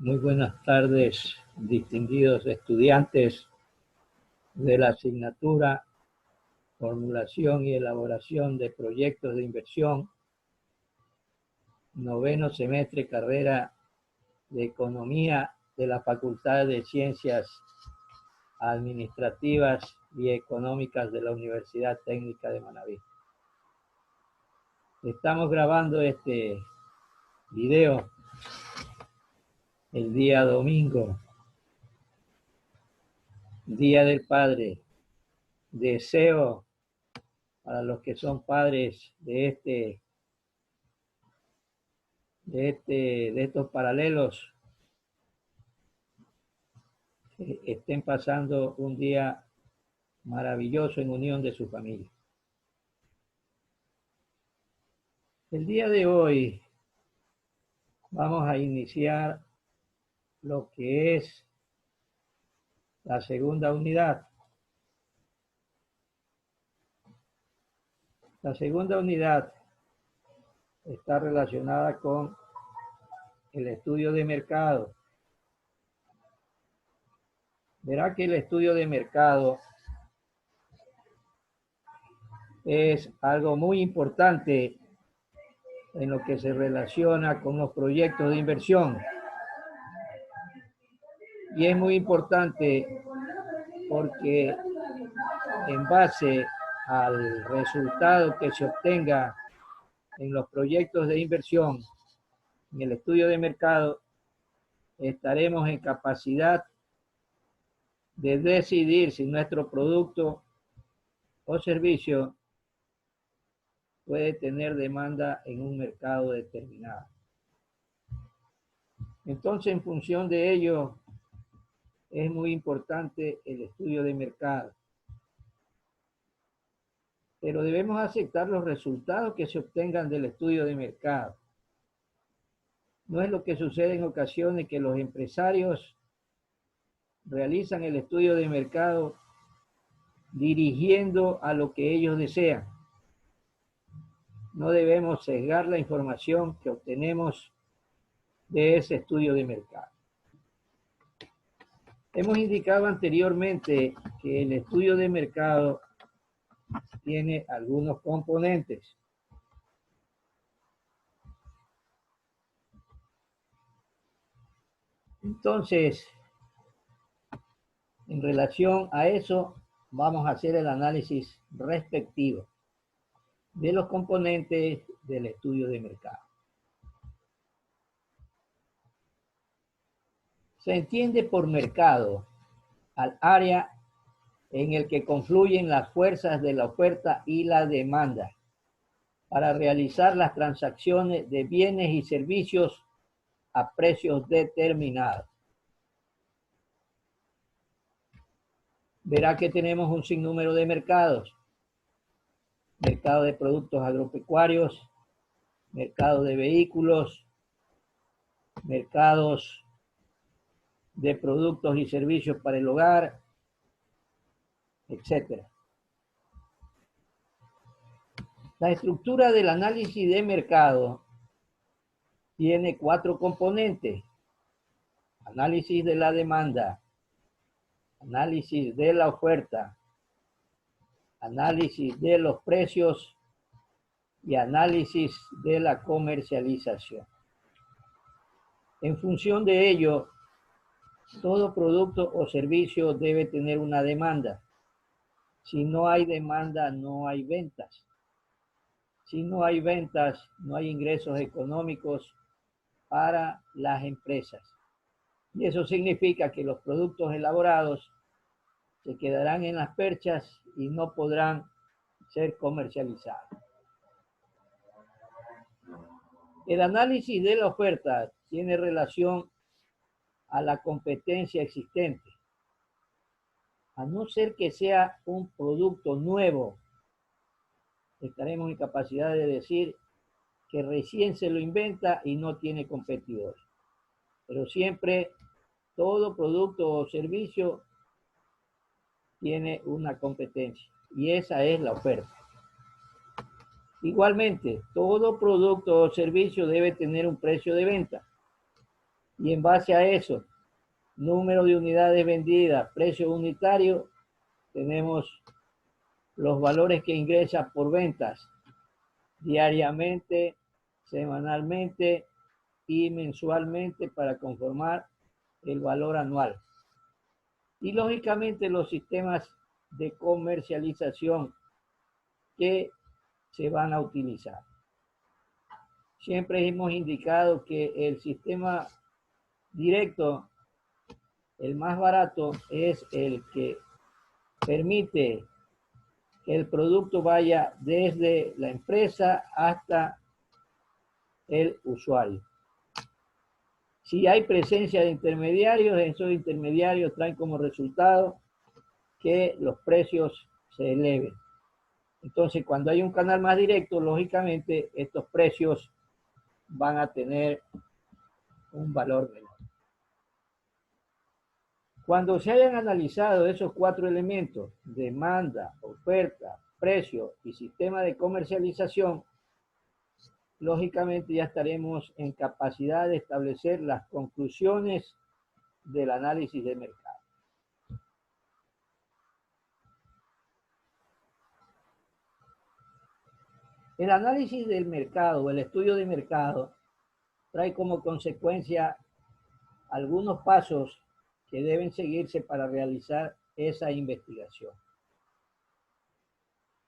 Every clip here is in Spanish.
Muy buenas tardes, distinguidos estudiantes de la asignatura Formulación y Elaboración de Proyectos de Inversión, noveno semestre, carrera de Economía de la Facultad de Ciencias Administrativas y Económicas de la Universidad Técnica de Manabí. Estamos grabando este video el día domingo, Día del Padre. Deseo para los que son padres de estos paralelos que estén pasando un día maravilloso en unión de su familia. El día de hoy vamos a iniciar lo que es la segunda unidad. La segunda unidad está relacionada con el estudio de mercado. Verá que el estudio de mercado es algo muy importante en lo que se relaciona con los proyectos de inversión. Y es muy importante porque en base al resultado que se obtenga en los proyectos de inversión, en el estudio de mercado, estaremos en capacidad de decidir si nuestro producto o servicio puede tener demanda en un mercado determinado. Entonces, en función de ello, es muy importante el estudio de mercado. Pero debemos aceptar los resultados que se obtengan del estudio de mercado. No es lo que sucede en ocasiones que los empresarios realizan el estudio de mercado dirigiendo a lo que ellos desean. No debemos sesgar la información que obtenemos de ese estudio de mercado. Hemos indicado anteriormente que el estudio de mercado tiene algunos componentes. Entonces, en relación a eso, vamos a hacer el análisis respectivo de los componentes del estudio de mercado. Se entiende por mercado al área en el que confluyen las fuerzas de la oferta y la demanda para realizar las transacciones de bienes y servicios a precios determinados. Verá que tenemos un sinnúmero de mercados. Mercado de productos agropecuarios, mercado de vehículos, mercados de productos y servicios para el hogar, etc. La estructura del análisis de mercado tiene 4 componentes: análisis de la demanda, análisis de la oferta, análisis de los precios y análisis de la comercialización. En función de ello, todo producto o servicio debe tener una demanda. Si no hay demanda, no hay ventas. Si no hay ventas, no hay ingresos económicos para las empresas. Y eso significa que los productos elaborados se quedarán en las perchas y no podrán ser comercializados. El análisis de la oferta tiene relación a la competencia existente. A no ser que sea un producto nuevo, estaremos en capacidad de decir que recién se lo inventa y no tiene competidores. Pero siempre todo producto o servicio tiene una competencia y esa es la oferta. Igualmente, todo producto o servicio debe tener un precio de venta. Y en base a eso, número de unidades vendidas, precio unitario, tenemos los valores que ingresa por ventas diariamente, semanalmente y mensualmente para conformar el valor anual. Y lógicamente los sistemas de comercialización que se van a utilizar. Siempre hemos indicado que el sistema directo, el más barato, es el que permite que el producto vaya desde la empresa hasta el usuario. Si hay presencia de intermediarios, esos intermediarios traen como resultado que los precios se eleven. Entonces, cuando hay un canal más directo, lógicamente estos precios van a tener un valor menor. Cuando se hayan analizado esos 4 elementos, demanda, oferta, precio y sistema de comercialización, lógicamente ya estaremos en capacidad de establecer las conclusiones del análisis de mercado. El análisis del mercado, el estudio de mercado, trae como consecuencia algunos pasos que deben seguirse para realizar esa investigación.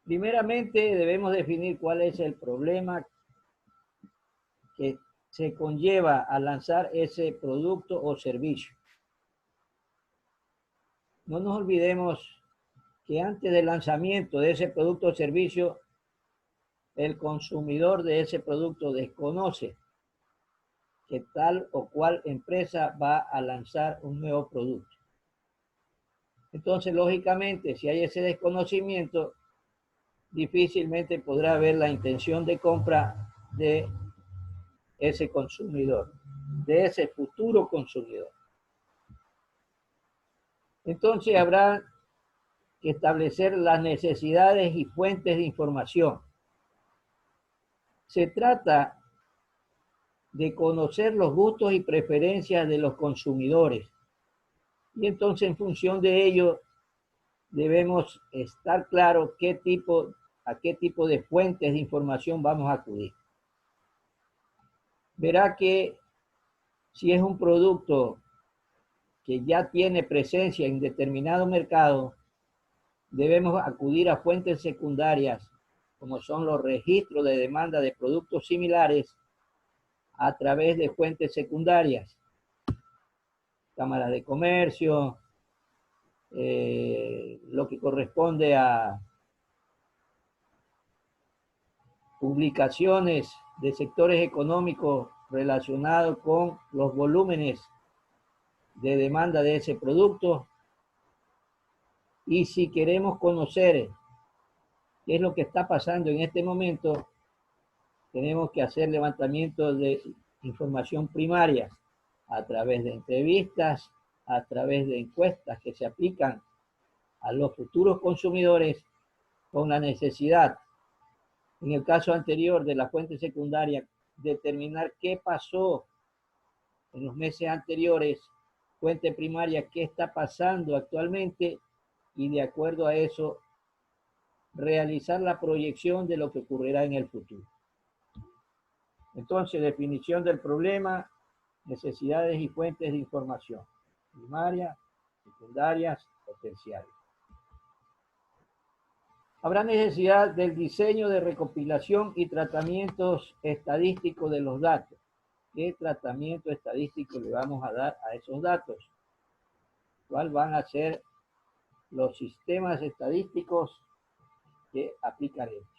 Primeramente, debemos definir cuál es el problema que se conlleva a lanzar ese producto o servicio. No nos olvidemos que antes del lanzamiento de ese producto o servicio, el consumidor de ese producto desconoce que tal o cual empresa va a lanzar un nuevo producto. Entonces, lógicamente, si hay ese desconocimiento, difícilmente podrá haber la intención de compra de ese consumidor, de ese futuro consumidor. Entonces, habrá que establecer las necesidades y fuentes de información. Se trata de conocer los gustos y preferencias de los consumidores. Y entonces, en función de ello, debemos estar claros a qué tipo de fuentes de información vamos a acudir. Verá que si es un producto que ya tiene presencia en determinado mercado, debemos acudir a fuentes secundarias, como son los registros de demanda de productos similares a través de fuentes secundarias, cámaras de comercio, lo que corresponde a publicaciones de sectores económicos relacionados con los volúmenes de demanda de ese producto. Y si queremos conocer qué es lo que está pasando en este momento, tenemos que hacer levantamiento de información primaria a través de entrevistas, a través de encuestas que se aplican a los futuros consumidores con la necesidad, en el caso anterior de la fuente secundaria, determinar qué pasó en los meses anteriores, fuente primaria, qué está pasando actualmente y de acuerdo a eso realizar la proyección de lo que ocurrirá en el futuro. Entonces, definición del problema, necesidades y fuentes de información, primaria, secundarias o terciarias. Habrá necesidad del diseño de recopilación y tratamientos estadísticos de los datos. ¿Qué tratamiento estadístico le vamos a dar a esos datos? ¿Cuáles van a ser los sistemas estadísticos que aplicaremos?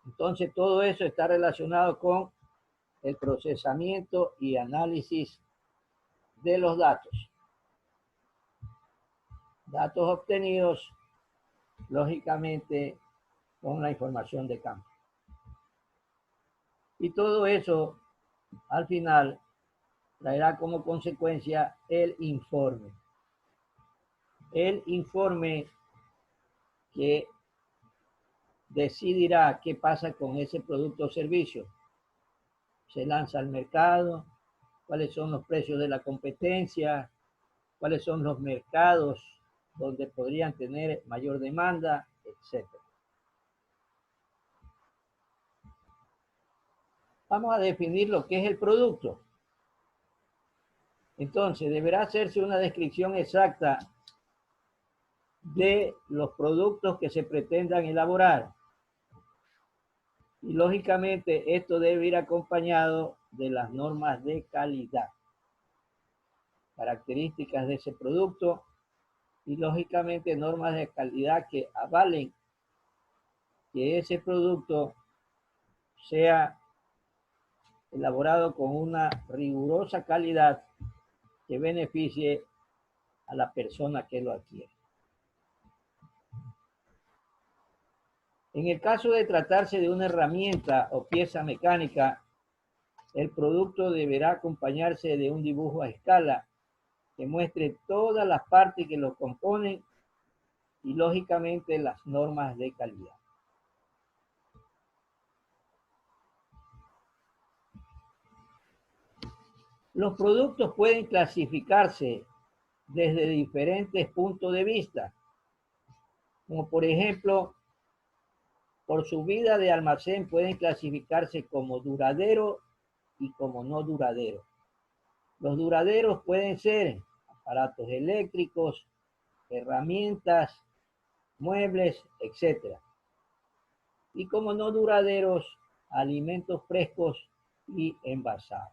Entonces, todo eso está relacionado con el procesamiento y análisis de los datos. Datos obtenidos, lógicamente, con la información de campo. Y todo eso, al final, traerá como consecuencia el informe. El informe que decidirá qué pasa con ese producto o servicio. se lanza al mercado, cuáles son los precios de la competencia, cuáles son los mercados donde podrían tener mayor demanda, etc. Vamos a definir lo que es el producto. Entonces, deberá hacerse una descripción exacta de los productos que se pretendan elaborar. Y lógicamente esto debe ir acompañado de las normas de calidad, características de ese producto y lógicamente normas de calidad que avalen que ese producto sea elaborado con una rigurosa calidad que beneficie a la persona que lo adquiere. En el caso de tratarse de una herramienta o pieza mecánica, el producto deberá acompañarse de un dibujo a escala que muestre todas las partes que lo componen y lógicamente las normas de calidad. Los productos pueden clasificarse desde diferentes puntos de vista, como por ejemplo, por su vida de almacén pueden clasificarse como duradero y como no duradero. Los duraderos pueden ser aparatos eléctricos, herramientas, muebles, etc. Y como no duraderos, alimentos frescos y envasados.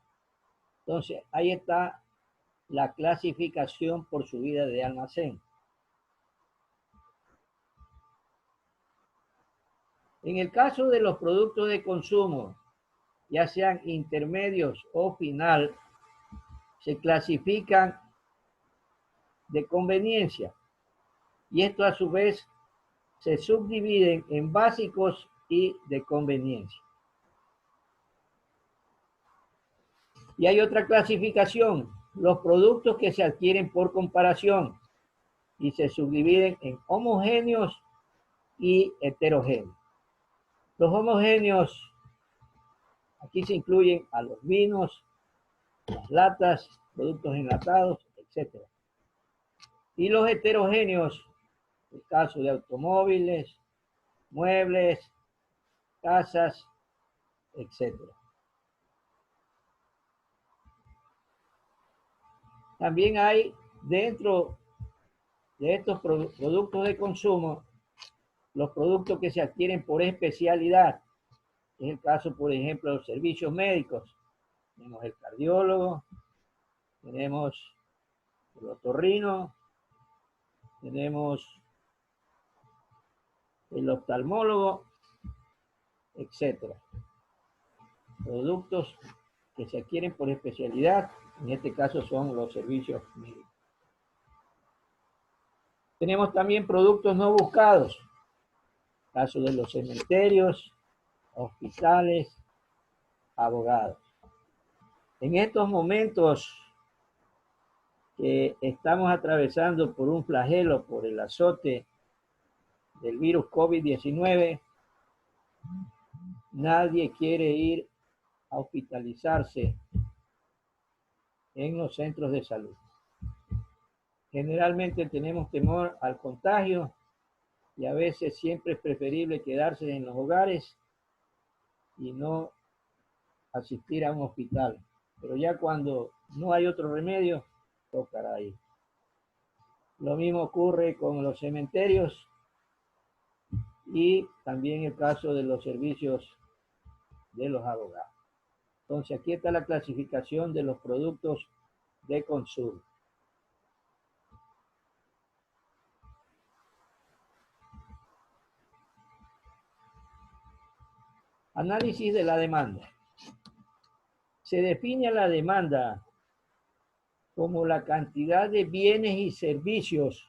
Entonces, ahí está la clasificación por su vida de almacén. En el caso de los productos de consumo, ya sean intermedios o final, se clasifican de conveniencia y esto a su vez se subdividen en básicos y de conveniencia. Y hay otra clasificación, los productos que se adquieren por comparación y se subdividen en homogéneos y heterogéneos. Los homogéneos, aquí se incluyen a los vinos, las latas, productos enlatados, etc. Y los heterogéneos, el caso de automóviles, muebles, casas, etc. También hay dentro de estos productos de consumo los productos que se adquieren por especialidad. Es el caso, por ejemplo, de los servicios médicos. Tenemos el cardiólogo, tenemos el otorrino, tenemos el oftalmólogo, etc. Productos que se adquieren por especialidad, en este caso son los servicios médicos. Tenemos también productos no buscados, caso de los cementerios, hospitales, abogados. En estos momentos que estamos atravesando por un flagelo, por el azote del virus COVID-19, nadie quiere ir a hospitalizarse en los centros de salud. Generalmente tenemos temor al contagio y a veces siempre es preferible quedarse en los hogares y no asistir a un hospital. Pero ya cuando no hay otro remedio, tocará ir. Lo mismo ocurre con los cementerios y también el caso de los servicios de los abogados. Entonces aquí está la clasificación de los productos de consumo. Análisis de la demanda. Se define a la demanda como la cantidad de bienes y servicios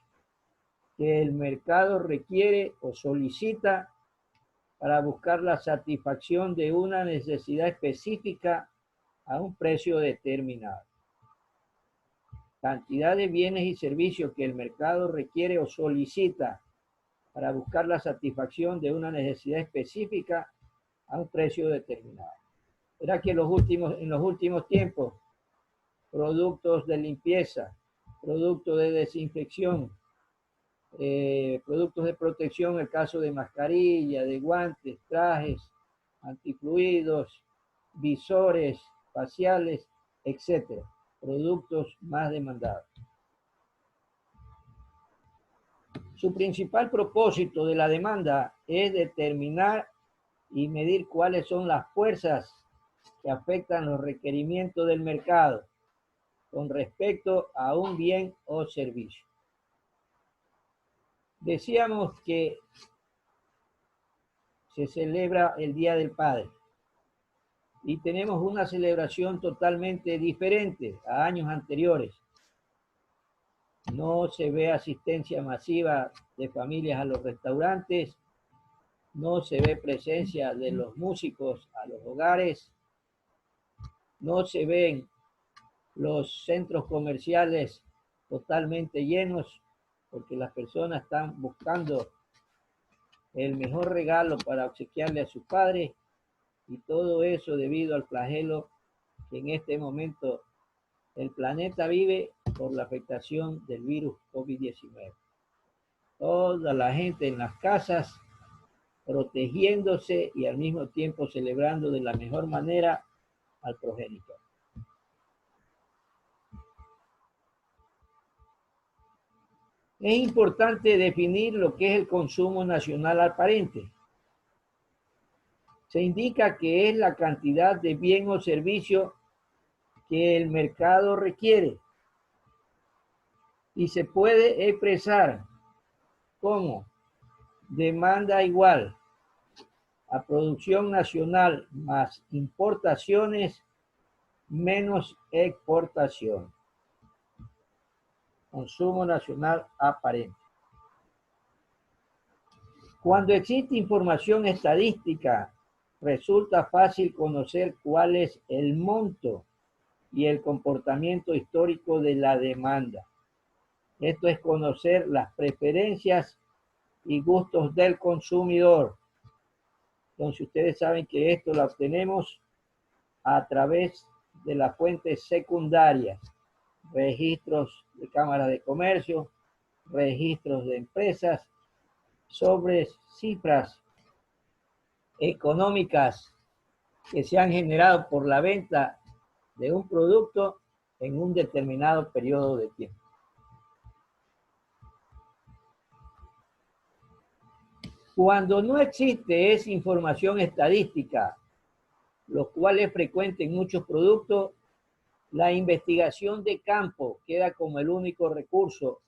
que el mercado requiere o solicita para buscar la satisfacción de una necesidad específica a un precio determinado. Cantidad de bienes y servicios que el mercado requiere o solicita para buscar la satisfacción de una necesidad específica a un precio determinado. Verá que en los últimos tiempos, productos de limpieza, productos de desinfección, productos de protección, el caso de mascarilla, de guantes, trajes, antifluidos, visores faciales, etcétera, productos más demandados. Su principal propósito de la demanda es determinar y medir cuáles son las fuerzas que afectan los requerimientos del mercado con respecto a un bien o servicio. Decíamos que se celebra el Día del Padre y tenemos una celebración totalmente diferente a años anteriores. No se ve asistencia masiva de familias a los restaurantes, no se ve presencia de los músicos a los hogares, no se ven los centros comerciales totalmente llenos porque las personas están buscando el mejor regalo para obsequiarle a sus padres y todo eso debido al flagelo que en este momento el planeta vive por la afectación del virus COVID-19. Toda la gente en las casas protegiéndose y al mismo tiempo celebrando de la mejor manera al progenitor. Es importante definir lo que es el consumo nacional aparente. Se indica que es la cantidad de bien o servicio que el mercado requiere y se puede expresar como demanda igual a producción nacional más importaciones menos exportación. Consumo nacional aparente. Cuando existe información estadística, resulta fácil conocer cuál es el monto y el comportamiento histórico de la demanda. Esto es conocer las preferencias y gustos del consumidor. Entonces ustedes saben que esto lo obtenemos a través de las fuentes secundarias, registros de cámaras de comercio, registros de empresas, sobre cifras económicas que se han generado por la venta de un producto en un determinado periodo de tiempo. Cuando no existe esa información estadística, lo cual es frecuente en muchos productos, la investigación de campo queda como el único recurso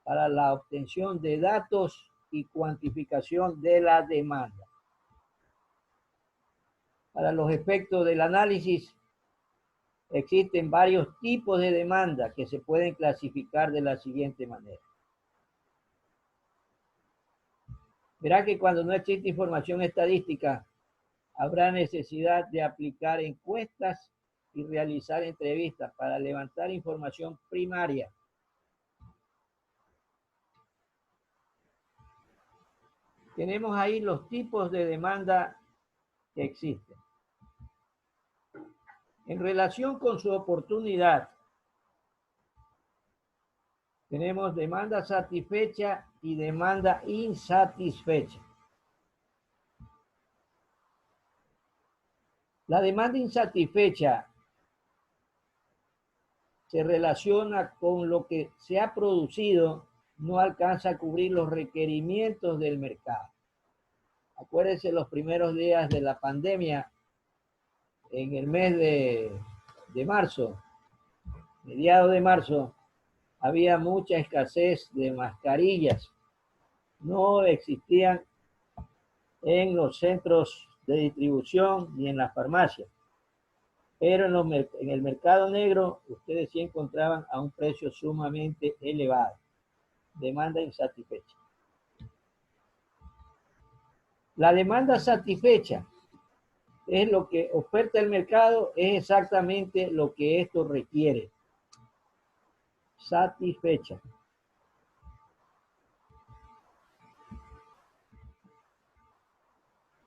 para la obtención de datos y cuantificación de la demanda. Para los efectos del análisis, existen varios tipos de demanda que se pueden clasificar de la siguiente manera. Verá que cuando no existe información estadística, habrá necesidad de aplicar encuestas y realizar entrevistas para levantar información primaria. Tenemos ahí los tipos de demanda que existen. En relación con su oportunidad, tenemos demanda satisfecha y demanda insatisfecha. La demanda insatisfecha se relaciona con lo que se ha producido, no alcanza a cubrir los requerimientos del mercado. Acuérdense los primeros días de la pandemia, en el mes de marzo, mediados de marzo, había mucha escasez de mascarillas. No existían en los centros de distribución ni en las farmacias. Pero en el mercado negro ustedes sí encontraban a un precio sumamente elevado. Demanda insatisfecha. La demanda satisfecha es lo que oferta el mercado, es exactamente lo que esto requiere. Satisfecha.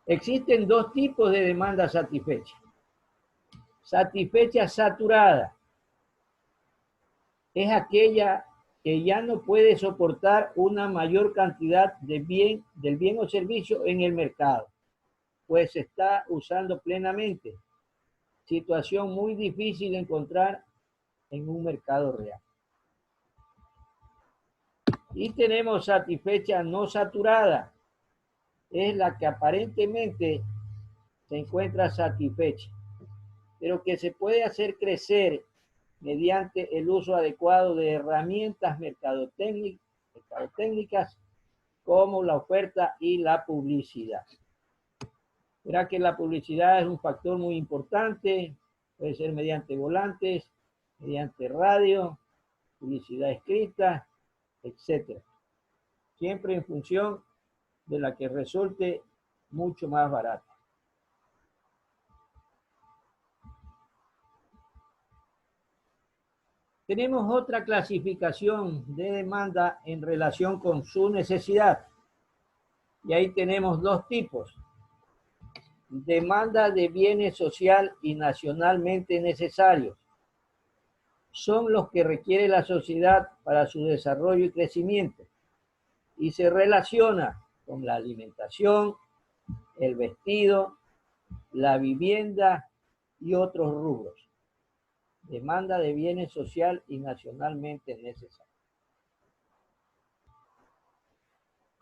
Existen dos tipos de demanda satisfecha. Satisfecha saturada es aquella que ya no puede soportar una mayor cantidad del bien o servicio en el mercado, pues se está usando plenamente. Situación muy difícil de encontrar en un mercado real. Y tenemos satisfecha no saturada, es la que aparentemente se encuentra satisfecha, pero que se puede hacer crecer mediante el uso adecuado de herramientas mercadotécnicas como la oferta y la publicidad. Verá que la publicidad es un factor muy importante, puede ser mediante volantes, mediante radio, publicidad escrita, etc. Siempre en función de la que resulte mucho más barata. Tenemos otra clasificación de demanda en relación con su necesidad. Y ahí tenemos dos tipos. Demanda de bienes social y nacionalmente necesarios. Son los que requiere la sociedad para su desarrollo y crecimiento. Y se relaciona con la alimentación, el vestido, la vivienda y otros rubros. Demanda de bienes social y nacionalmente necesarios.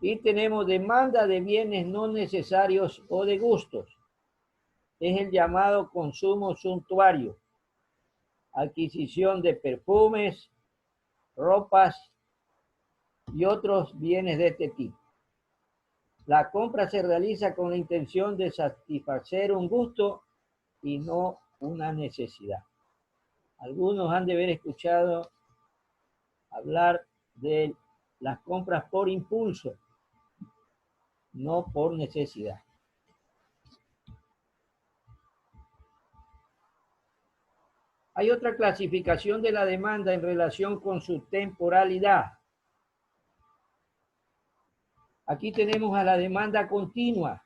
Y tenemos demanda de bienes no necesarios o de gustos. Es el llamado consumo suntuario. Adquisición de perfumes, ropas y otros bienes de este tipo. La compra se realiza con la intención de satisfacer un gusto y no una necesidad. Algunos han de haber escuchado hablar de las compras por impulso, no por necesidad. Hay otra clasificación de la demanda en relación con su temporalidad. Aquí tenemos a la demanda continua.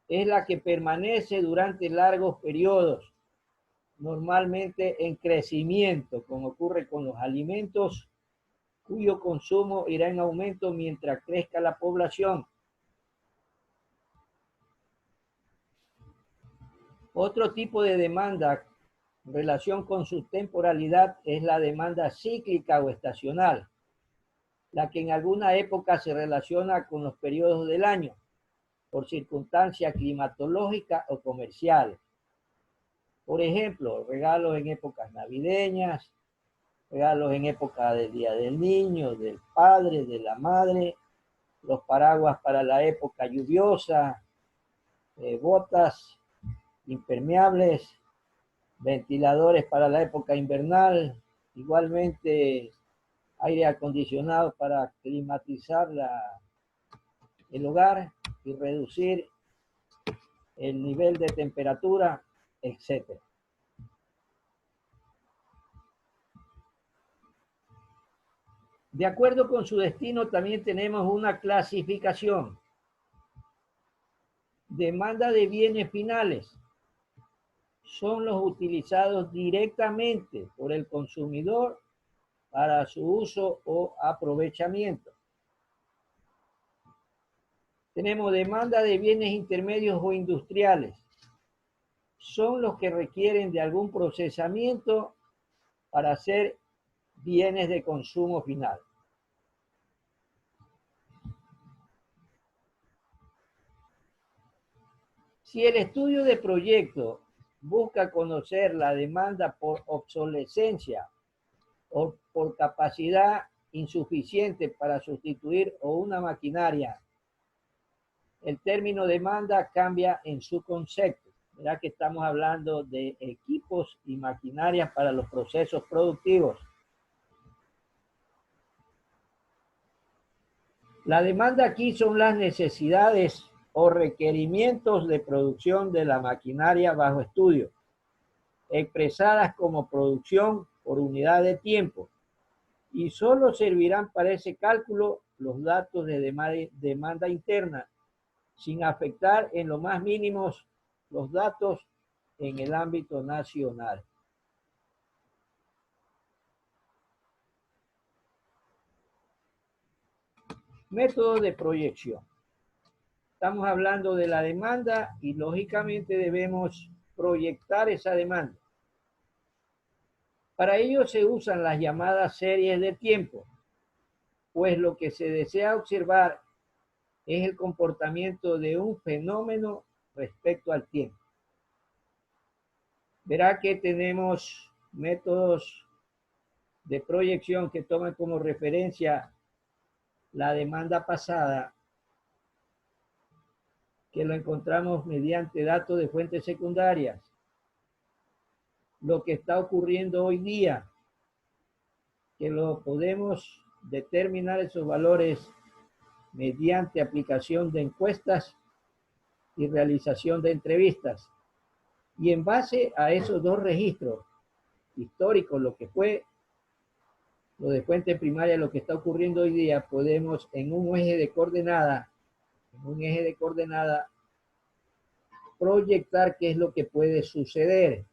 Es la que permanece durante largos periodos, normalmente en crecimiento, como ocurre con los alimentos, cuyo consumo irá en aumento mientras crezca la población. Otro tipo de demanda en relación con su temporalidad es la demanda cíclica o estacional, la que en alguna época se relaciona con los periodos del año, por circunstancias climatológicas o comerciales. Por ejemplo, regalos en épocas navideñas, regalos en época del Día del Niño, del Padre, de la Madre, los paraguas para la época lluviosa, botas impermeables, ventiladores para la época invernal, igualmente aire acondicionado para climatizar el hogar y reducir el nivel de temperatura, etc. De acuerdo con su destino, también tenemos una clasificación. Demanda de bienes finales. Son los utilizados directamente por el consumidor para su uso o aprovechamiento. Tenemos demanda de bienes intermedios o industriales. Son los que requieren de algún procesamiento para ser bienes de consumo final. Si el estudio de proyecto busca conocer la demanda por obsolescencia o por capacidad insuficiente para sustituir o una maquinaria, el término demanda cambia en su concepto. Verá que estamos hablando de equipos y maquinarias para los procesos productivos. La demanda aquí son las necesidades o requerimientos de producción de la maquinaria bajo estudio, expresadas como producción por unidad de tiempo, y solo servirán para ese cálculo los datos de demanda interna, sin afectar en lo más mínimos los datos en el ámbito nacional. Método de proyección. Estamos hablando de la demanda y lógicamente debemos proyectar esa demanda. Para ello se usan las llamadas series de tiempo, pues lo que se desea observar es el comportamiento de un fenómeno respecto al tiempo. Verá que tenemos métodos de proyección que toman como referencia la demanda pasada, que lo encontramos mediante datos de fuentes secundarias. Lo que está ocurriendo hoy día, que lo podemos determinar esos valores mediante aplicación de encuestas y realización de entrevistas. Y en base a esos dos registros históricos, lo que fue lo de fuente primaria, lo que está ocurriendo hoy día, podemos en un eje de coordenada, proyectar qué es lo que puede suceder.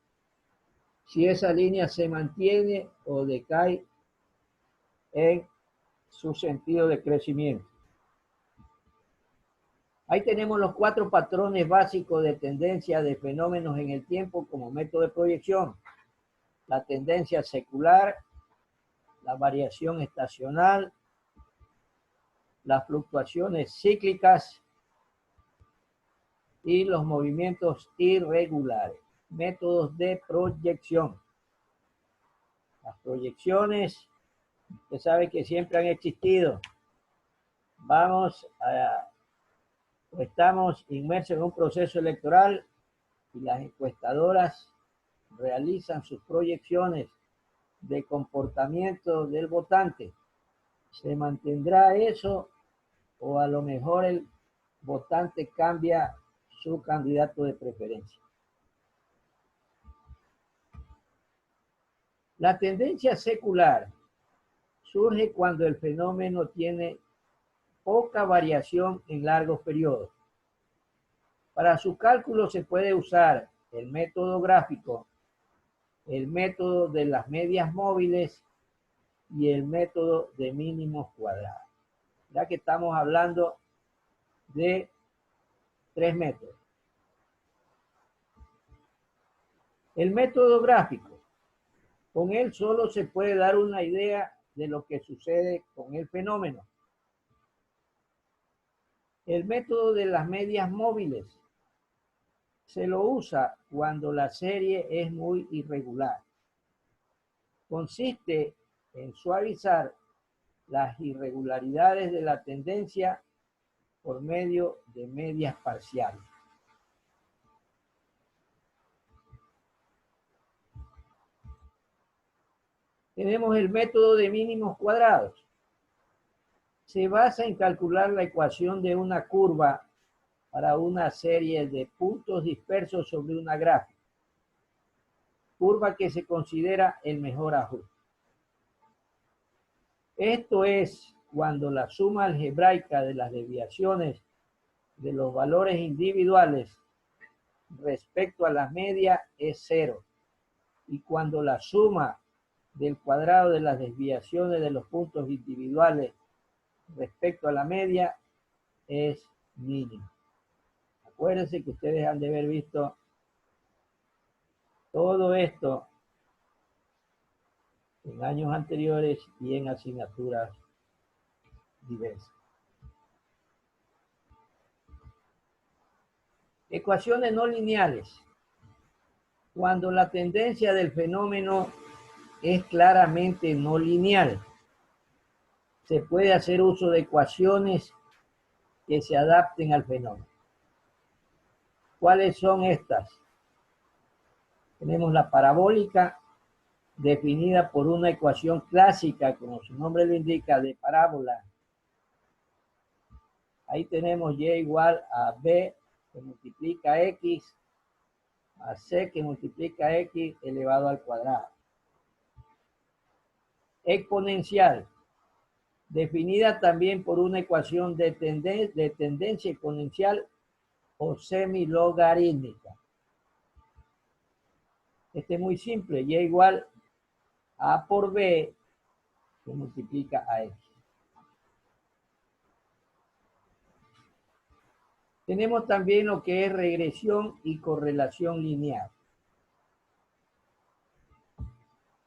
Si esa línea se mantiene o decae en su sentido de crecimiento. Ahí tenemos los 4 patrones básicos de tendencia de fenómenos en el tiempo como método de proyección. La tendencia secular, la variación estacional, las fluctuaciones cíclicas y los movimientos irregulares. Métodos de proyección. Las proyecciones, usted sabe que siempre han existido. Estamos inmersos en un proceso electoral y las encuestadoras realizan sus proyecciones de comportamiento del votante. ¿Se mantendrá eso o a lo mejor el votante cambia su candidato de preferencia? La tendencia secular surge cuando el fenómeno tiene poca variación en largos periodos. Para su cálculo se puede usar el método gráfico, el método de las medias móviles y el método de mínimos cuadrados. Ya que estamos hablando de 3 métodos. El método gráfico, con él solo se puede dar una idea de lo que sucede con el fenómeno. El método de las medias móviles se lo usa cuando la serie es muy irregular. Consiste en suavizar las irregularidades de la tendencia por medio de medias parciales. Tenemos el método de mínimos cuadrados. Se basa en calcular la ecuación de una curva para una serie de puntos dispersos sobre una gráfica. Curva que se considera el mejor ajuste. Esto es cuando la suma algebraica de las desviaciones de los valores individuales respecto a la media es 0. Y cuando la suma del cuadrado de las desviaciones de los puntos individuales respecto a la media es mínimo. Acuérdense que ustedes han de haber visto todo esto en años anteriores y en asignaturas diversas. Ecuaciones no lineales. Cuando la tendencia del fenómeno es claramente no lineal, se puede hacer uso de ecuaciones que se adapten al fenómeno. ¿Cuáles son estas? Tenemos la parabólica, definida por una ecuación clásica, como su nombre lo indica, de parábola. Ahí tenemos y igual a b que multiplica x a c que multiplica x elevado al cuadrado. Exponencial, definida también por una ecuación de tendencia exponencial o semilogarítmica. Este es muy simple, y igual a A por B que multiplica a X. Tenemos también lo que es regresión y correlación lineal.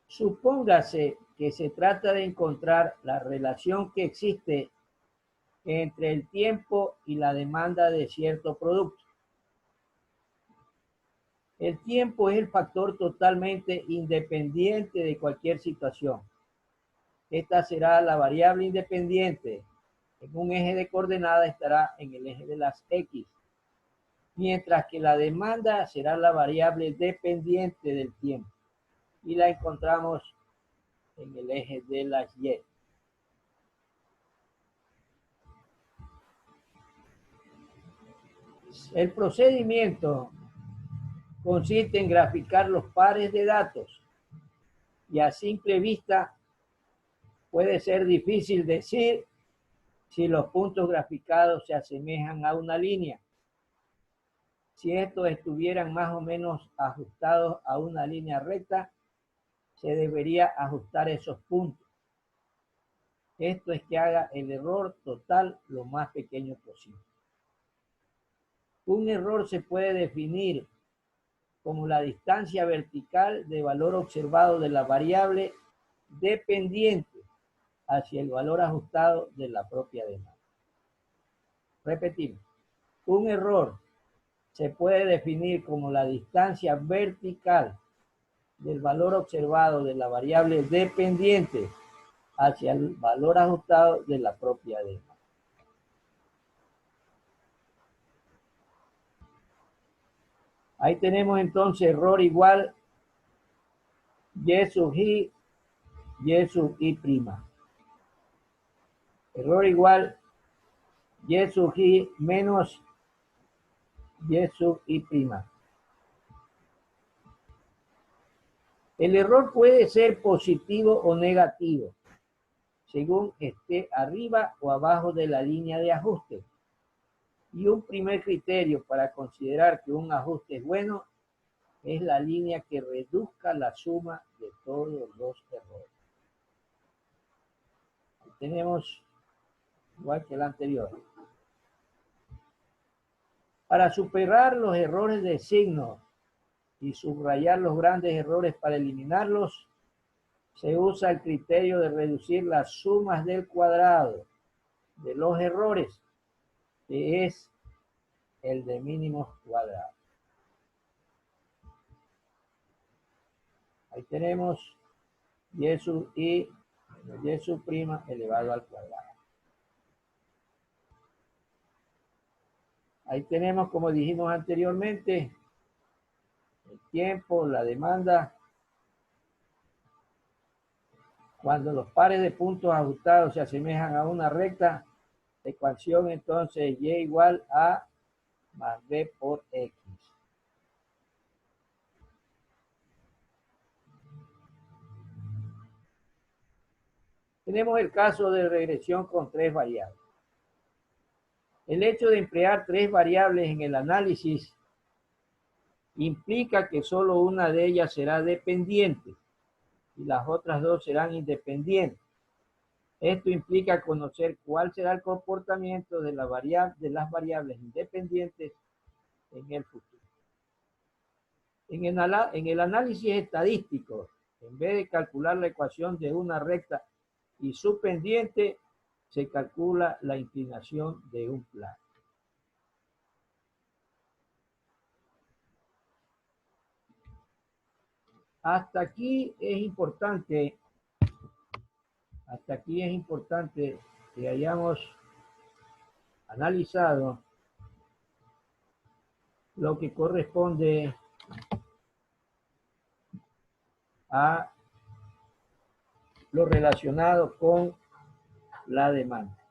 Supóngase que se trata de encontrar la relación que existe entre el tiempo y la demanda de cierto producto. El tiempo es el factor totalmente independiente de cualquier situación. Esta será la variable independiente. En un eje de coordenadas estará en el eje de las X, mientras que la demanda será la variable dependiente del tiempo y la encontramos en el eje de las Y. El procedimiento consiste en graficar los pares de datos y a simple vista puede ser difícil decir si los puntos graficados se asemejan a una línea. Si estos estuvieran más o menos ajustados a una línea recta, se debería ajustar esos puntos. Esto es que haga el error total lo más pequeño posible. Un error se puede definir como la distancia vertical de valor observado de la variable dependiente hacia el valor ajustado de la propia demanda. Repetimos, un error se puede definir como la distancia vertical del valor observado de la variable dependiente hacia el valor ajustado de la propia demanda. Ahí tenemos entonces error igual Y sub I, Y sub I prima. Error igual Y sub I menos Y sub I prima. El error puede ser positivo o negativo, según esté arriba o abajo de la línea de ajuste. Y un primer criterio para considerar que un ajuste es bueno es la línea que reduzca la suma de todos los errores. Ahí tenemos igual que el anterior. Para superar los errores de signo y subrayar los grandes errores para eliminarlos, se usa el criterio de reducir las sumas del cuadrado de los errores, que es el de mínimos cuadrados. Ahí tenemos Y sub I menos Y sub prima elevado al cuadrado. Ahí tenemos, como dijimos anteriormente, el tiempo, la demanda. Cuando los pares de puntos ajustados se asemejan a una recta, la ecuación entonces Y igual a más B por X. Tenemos el caso de regresión con tres variables. El hecho de emplear tres variables en el análisis implica que solo una de ellas será dependiente y las otras dos serán independientes. Esto implica conocer cuál será el comportamiento de las variables independientes en el futuro. En el análisis estadístico, en vez de calcular la ecuación de una recta y su pendiente, se calcula la inclinación de un plano. Hasta aquí es importante que hayamos analizado lo que corresponde a lo relacionado con la demanda.